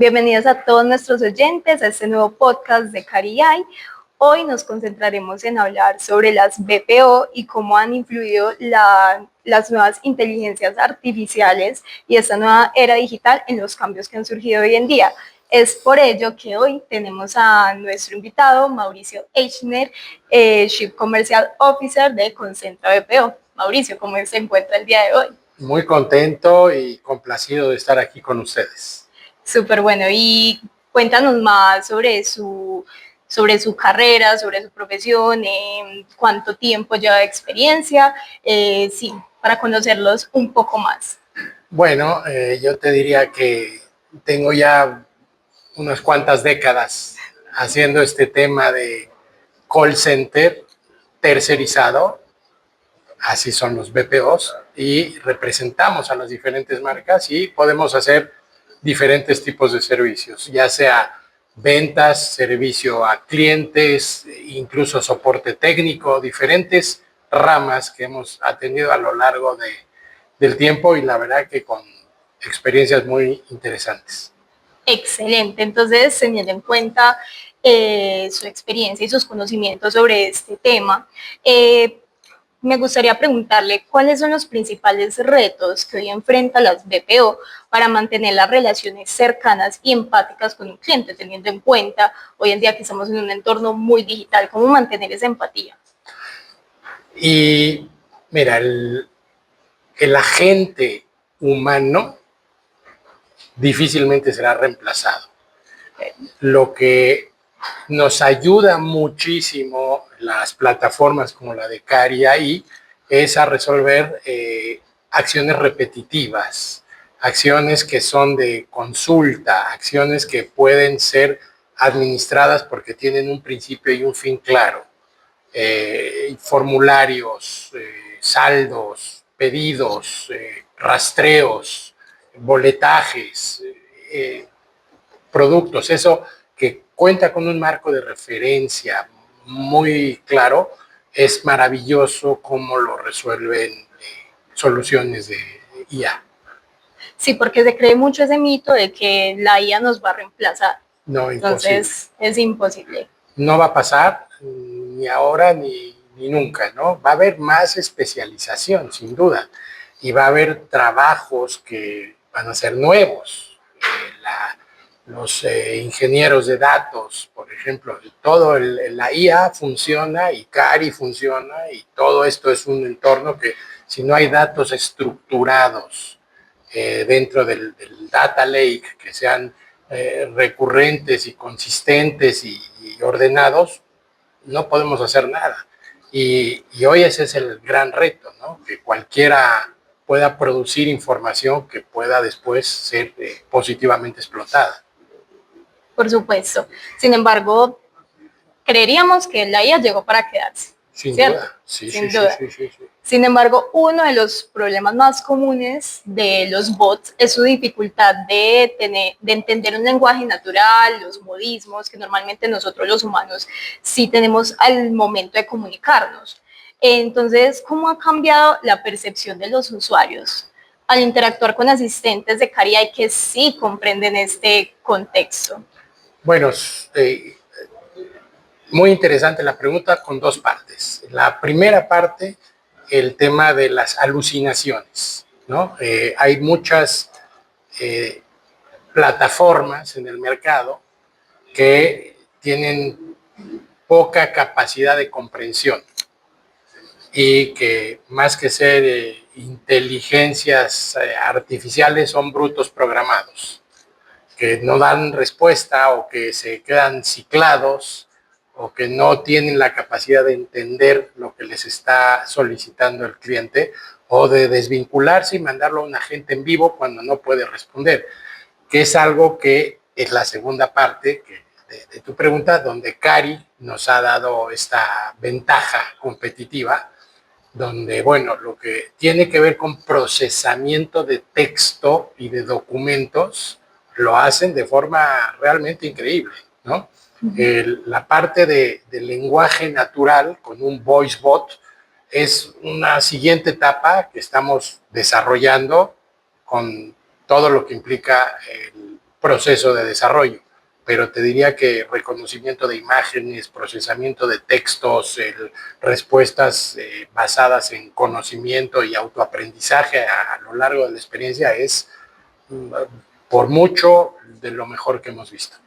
Bienvenidos a todos nuestros oyentes a este nuevo podcast de Cari.ai. Hoy nos concentraremos en hablar sobre las BPO y cómo han influido las nuevas inteligencias artificiales y esta nueva era digital en los cambios que han surgido hoy en día. Es por ello que hoy tenemos a nuestro invitado, Mauricio Eichner, Chief Commercial Officer de Concentra BPO. Mauricio, ¿cómo se encuentra el día de hoy? Muy contento y complacido de estar aquí con ustedes. Súper bueno. Y cuéntanos más sobre su carrera, sobre su profesión, cuánto tiempo lleva de experiencia, sí, para conocerlos un poco más. Bueno, yo te diría que tengo ya unas cuantas décadas haciendo este tema de call center tercerizado, así son los BPOs, y representamos a las diferentes marcas y podemos hacer diferentes tipos de servicios, ya sea ventas, servicio a clientes, incluso soporte técnico, diferentes ramas que hemos atendido a lo largo del tiempo y la verdad que con experiencias muy interesantes. Excelente, entonces teniendo en cuenta su experiencia y sus conocimientos sobre este tema, me gustaría preguntarle cuáles son los principales retos que hoy enfrentan las BPO para mantener las relaciones cercanas y empáticas con un cliente, teniendo en cuenta hoy en día que estamos en un entorno muy digital, ¿cómo mantener esa empatía? Y mira, el agente humano difícilmente será reemplazado. Lo que nos ayuda muchísimo las plataformas como la de Cari.ai es a resolver acciones repetitivas, acciones que son de consulta, acciones que pueden ser administradas porque tienen un principio y un fin claro. Formularios, saldos, pedidos, rastreos, boletajes, productos, eso que cuenta con un marco de referencia muy claro, es maravilloso cómo lo resuelven soluciones de IA. Sí, porque se cree mucho ese mito de que la IA nos va a reemplazar. No, entonces es imposible. No va a pasar ni ahora ni nunca, ¿no? Va a haber más especialización, sin duda, y va a haber trabajos que van a ser nuevos. Los ingenieros de datos, por ejemplo, todo la IA funciona y Cari funciona y todo esto es un entorno que si no hay datos estructurados dentro del data lake que sean recurrentes y consistentes y ordenados, no podemos hacer nada. Y hoy ese es el gran reto, ¿no? Que cualquiera pueda producir información que pueda después ser positivamente explotada. Por supuesto. Sin embargo, creeríamos que la IA llegó para quedarse. Sin ¿cierto? duda. Sí, Sin sí, duda. sí, sí, sí. Sin embargo, uno de los problemas más comunes de los bots es su dificultad de entender un lenguaje natural, los modismos que normalmente nosotros los humanos sí tenemos al momento de comunicarnos. Entonces, ¿cómo ha cambiado la percepción de los usuarios al interactuar con asistentes de Cari.ai que sí comprenden este contexto? Bueno, muy interesante la pregunta con dos partes. La primera parte, el tema de las alucinaciones, ¿no? Hay muchas plataformas en el mercado que tienen poca capacidad de comprensión y que más que ser inteligencias artificiales son brutos programados, que no dan respuesta o que se quedan ciclados o que no tienen la capacidad de entender lo que les está solicitando el cliente o de desvincularse y mandarlo a un agente en vivo cuando no puede responder, que es algo que es la segunda parte de tu pregunta, donde Cari nos ha dado esta ventaja competitiva, donde, bueno, lo que tiene que ver con procesamiento de texto y de documentos, lo hacen de forma realmente increíble, ¿no? La parte del lenguaje natural con un voice bot es una siguiente etapa que estamos desarrollando con todo lo que implica proceso de desarrollo, pero te diría que reconocimiento de imágenes, procesamiento de textos, respuestas basadas en conocimiento y autoaprendizaje a lo largo de la experiencia es por mucho de lo mejor que hemos visto.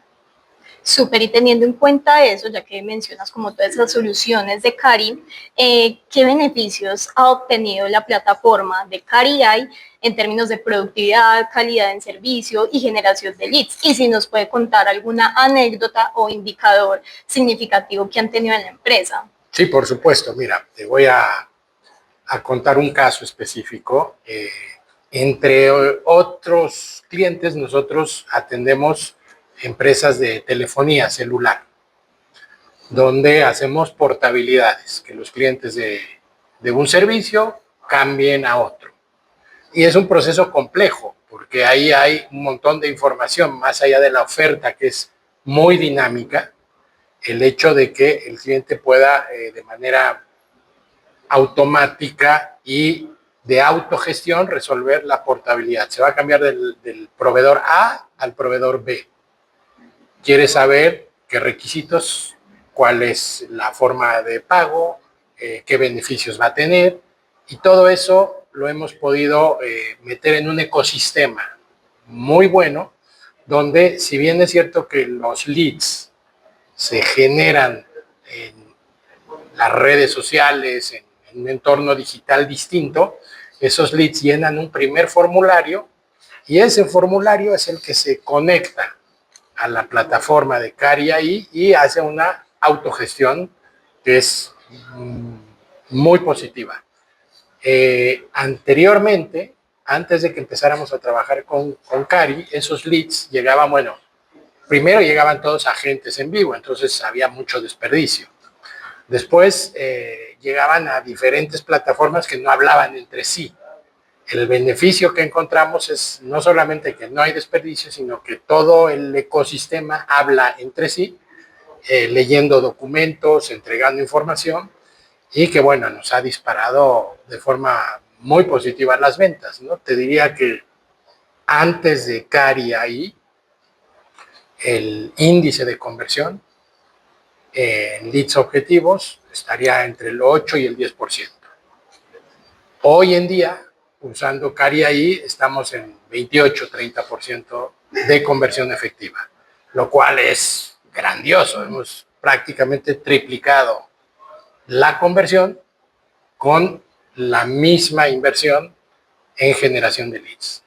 Súper, y teniendo en cuenta eso, ya que mencionas como todas esas soluciones de Cari, ¿qué beneficios ha obtenido la plataforma de Cari AI en términos de productividad, calidad en servicio y generación de leads? Y si nos puede contar alguna anécdota o indicador significativo que han tenido en la empresa. Sí, por supuesto. Mira, te voy a contar un caso específico. Entre otros clientes, nosotros atendemos empresas de telefonía celular, donde hacemos portabilidades, que los clientes de un servicio cambien a otro. Y es un proceso complejo, porque ahí hay un montón de información, más allá de la oferta, que es muy dinámica, el hecho de que el cliente pueda de manera automática y de autogestión resolver la portabilidad. Se va a cambiar del proveedor A al proveedor B. Quiere saber qué requisitos, cuál es la forma de pago, qué beneficios va a tener, y todo eso lo hemos podido meter en un ecosistema muy bueno, donde si bien es cierto que los leads se generan en las redes sociales, en un entorno digital distinto, esos leads llenan un primer formulario y ese formulario es el que se conecta a la plataforma de Cari AI y hace una autogestión que es muy positiva. Anteriormente, antes de que empezáramos a trabajar con Cari, esos leads llegaban, bueno, primero llegaban todos agentes en vivo, entonces había mucho desperdicio. Después llegaban a diferentes plataformas que no hablaban entre sí. El beneficio que encontramos es no solamente que no hay desperdicio, sino que todo el ecosistema habla entre sí, leyendo documentos, entregando información, y que, bueno, nos ha disparado de forma muy positiva las ventas, ¿no? Te diría que antes de Cari AI, el índice de conversión en leads objetivos estaría entre el 8 y el 10%. Hoy en día, usando Cari AI, estamos en 28-30% de conversión efectiva, lo cual es grandioso. Hemos prácticamente triplicado la conversión con la misma inversión en generación de leads.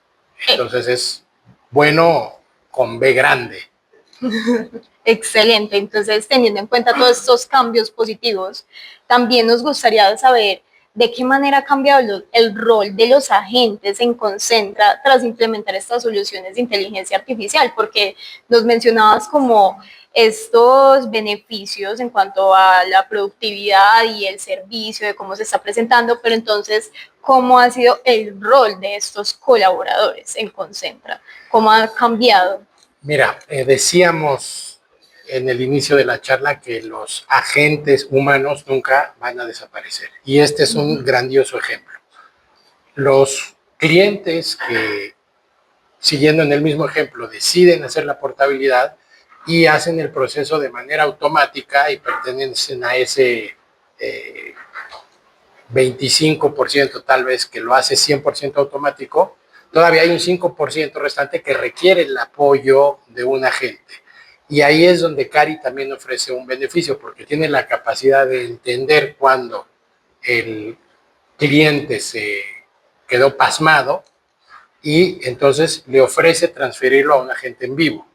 Entonces es bueno con B grande. Excelente. Entonces, teniendo en cuenta todos estos cambios positivos, también nos gustaría saber de qué manera ha cambiado el rol de los agentes en Concentra tras implementar estas soluciones de inteligencia artificial, porque nos mencionabas como estos beneficios en cuanto a la productividad y el servicio, de cómo se está presentando, pero entonces, ¿cómo ha sido el rol de estos colaboradores en Concentra? ¿Cómo ha cambiado? Mira, decíamos en el inicio de la charla que los agentes humanos nunca van a desaparecer. Y este es un grandioso ejemplo. Los clientes que, siguiendo en el mismo ejemplo, deciden hacer la portabilidad y hacen el proceso de manera automática y pertenecen a ese 25% tal vez que lo hace 100% automático, todavía hay un 5% restante que requiere el apoyo de un agente. Y ahí es donde Cari también ofrece un beneficio, porque tiene la capacidad de entender cuando el cliente se quedó pasmado y entonces le ofrece transferirlo a un agente en vivo.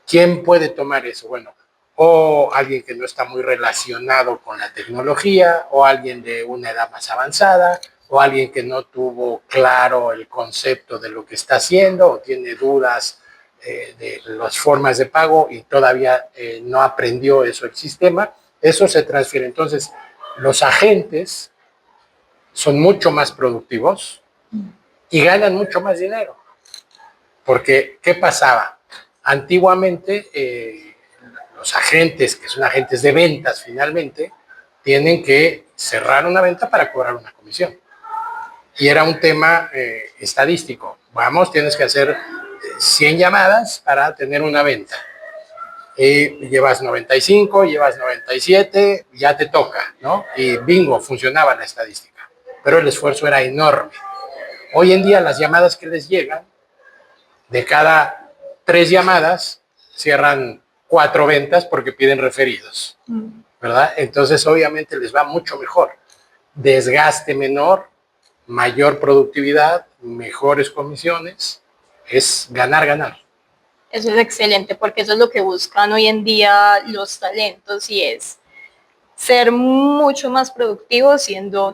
¿Quién puede tomar eso? Bueno, o alguien que no está muy relacionado con la tecnología, o alguien de una edad más avanzada, o alguien que no tuvo claro el concepto de lo que está haciendo, o tiene dudas de las formas de pago y todavía no aprendió eso el sistema. Eso se transfiere. Entonces, los agentes son mucho más productivos y ganan mucho más dinero. Porque, ¿qué pasaba? Antiguamente, los agentes, que son agentes de ventas finalmente, tienen que cerrar una venta para cobrar una comisión. Y era un tema estadístico. Vamos, tienes que hacer 100 llamadas para tener una venta. Llevas 95, llevas 97, ya te toca, ¿no? Y bingo, funcionaba la estadística. Pero el esfuerzo era enorme. Hoy en día las llamadas que les llegan, de cada 3 llamadas, cierran 4 ventas porque piden referidos, ¿verdad? Entonces obviamente les va mucho mejor. Desgaste menor, mayor productividad, mejores comisiones, es ganar, ganar. Eso es excelente porque eso es lo que buscan hoy en día los talentos y es ser mucho más productivos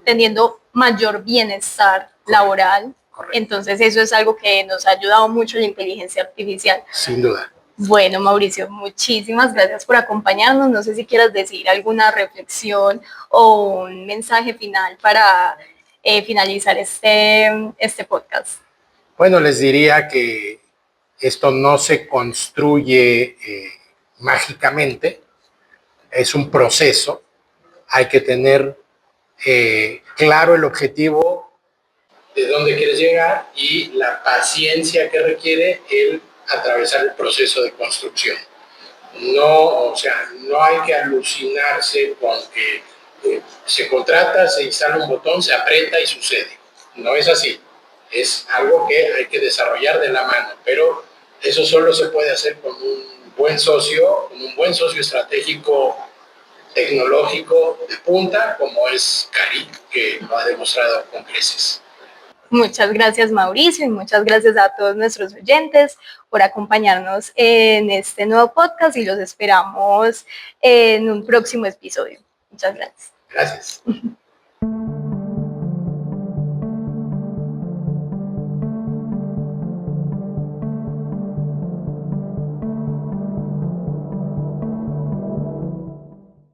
teniendo mayor bienestar laboral. Correcto. Entonces eso es algo que nos ha ayudado mucho la inteligencia artificial. Sin duda. Bueno, Mauricio, muchísimas gracias por acompañarnos. No sé si quieras decir alguna reflexión o un mensaje final para finalizar este podcast. Bueno, les diría que esto no se construye mágicamente, es un proceso. Hay que tener claro el objetivo de dónde quieres llegar y la paciencia que requiere el atravesar el proceso de construcción. No, o sea, no hay que alucinarse con que se contrata, se instala un botón, se aprieta y sucede. No es así. Es algo que hay que desarrollar de la mano, pero eso solo se puede hacer con un buen socio estratégico tecnológico de punta, como es Cari, que lo ha demostrado con creces. Muchas gracias, Mauricio, y muchas gracias a todos nuestros oyentes por acompañarnos en este nuevo podcast y los esperamos en un próximo episodio. Muchas gracias. Gracias.